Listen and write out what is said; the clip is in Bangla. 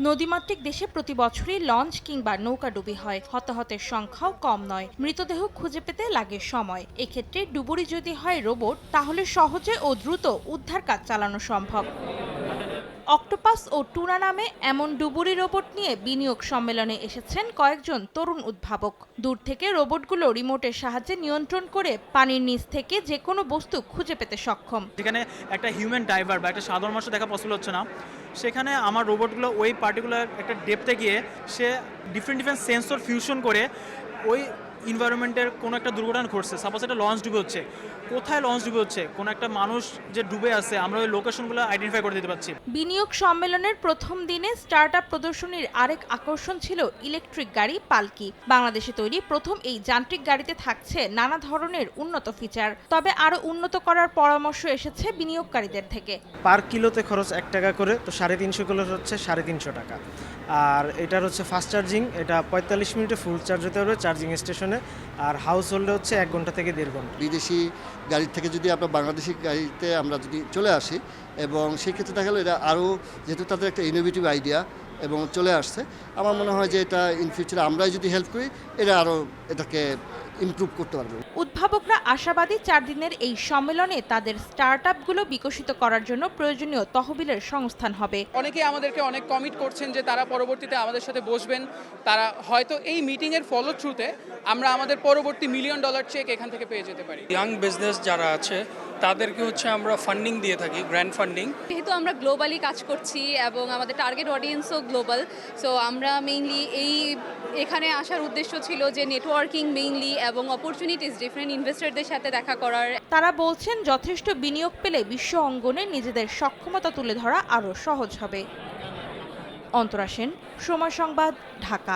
নদীমাতৃক দেশে প্রতি বছরই লঞ্চ কিংবা নৌকাডুবি হয়, হতাহতের সংখ্যাও কম নয়। মৃতদেহ খুঁজে পেতে লাগে সময়। এক্ষেত্রে ডুবুরি যদি হয় রোবট, তাহলে সহজে ও দ্রুত উদ্ধার কাজ চালানো সম্ভব। অক্টোপাস ও টুনা নামে এমন ডুবুরি রোবট নিয়ে বিনিয়োগ সম্মেলনে এসেছেন কয়েকজন তরুণ উদ্ভাবক। দূর থেকে রোবটগুলো রিমোটের সাহায্যে নিয়ন্ত্রণ করে পানির নিচ থেকে যে কোনো বস্তু খুঁজে পেতে সক্ষম। যেখানে একটা হিউম্যান ডাইভার বা একটা সাধারণ মানুষ দেখা পসিবল হচ্ছে না, সেখানে আমার রোবটগুলো ওই পার্টিকুলার একটা ডেপথে গিয়ে সে ডিফারেন্ট সেন্সর ফিউশন করে ওই এনভায়রনমেন্টের কোনো একটা দুর্ঘটনা ঘটছে, সাপোজ একটা লঞ্চ ডুবে হচ্ছে, কোথায় লঞ্চ ডুবে হচ্ছে, কোনো একটা মানুষ যে ডুবে আছে, আমরা ওই লোকেশনগুলো আইডেন্টিফাই করে দিতে পারছি। বিনিয়োগ সম্মেলনের প্রথম দিনে স্টার্টআপ প্রদর্শনীর আরেক আকর্ষণ ছিল ইলেকট্রিক গাড়ি পালকি। বাংলাদেশে তৈরি প্রথম এই যান্ত্রিক গাড়িতে থাকছে নানা ধরনের উন্নত ফিচার। তবে আরও উন্নত করার পরামর্শ এসেছে বিনিয়োগকারীদের থেকে। পার কিলোতে খরচ 1 টাকা করে, তো 350 কিলো হচ্ছে 350 টাকা। আর এটার হচ্ছে ফাস্ট চার্জিং, এটা 45 মিনিটে ফুল চার্জ হতে হবে চার্জিং স্টেশনে। আর হাউস হোল্ডে হচ্ছে 1 ঘন্টা থেকে 1.5 ঘন্টা। বিদেশি গাড়ির থেকে যদি আমরা বাংলাদেশি গাড়িতে আমরা যদি চলে আসি, এবং সেক্ষেত্রে দেখা গেলো এটা আরও, যেহেতু তাদের একটা ইনোভেটিভ আইডিয়া এবং চলে আসছে, আমার মনে হয় যে এটা ইন ফিউচারে আমরাই যদি হেল্প করি, এটা আরও এটাকে ইমপ্রুভ করতে পারবে। উদ্ভাবকরা আশাবাদী 4 দিনের এই সম্মেলনে তাদের স্টার্টআপগুলো বিকশিত করার জন্য প্রয়োজনীয় তহবিলের সংস্থান হবে। অনেকেই আমাদেরকে অনেক কমিট করছেন যে তারা পরবর্তীতে আমাদের সাথে বসবেন। তারা হয়তো এই মিটিংয়ের ফলো থ্রুতে আমরা আমাদের পরবর্তী $1 মিলিয়ন চেক এখান থেকে পেয়ে যেতে পারি। ইয়াং বিজনেস যারা আছে তাদেরকে হচ্ছে আমরা ফান্ডিং দিয়ে থাকি, গ্র্যান্ড ফান্ডিং। যেহেতু আমরা গ্লোবালি কাজ করছি এবং আমাদের টার্গেট অডিয়েন্সও গ্লোবাল, সো আমরা মেইনলি এখানে আসার উদ্দেশ্য ছিল যে নেটওয়ার্কিং মেইনলি এবং অপরচুনিটিস ডিফারেন্ট ইনভেস্টরদের সাথে দেখা করার। তারা বলছেন যথেষ্ট বিনিয়োগ পেলে বিশ্ব অঙ্গনে নিজেদের সক্ষমতা তুলে ধরা আরও সহজ হবে। অন্তরা সেন, সময় সংবাদ, ঢাকা।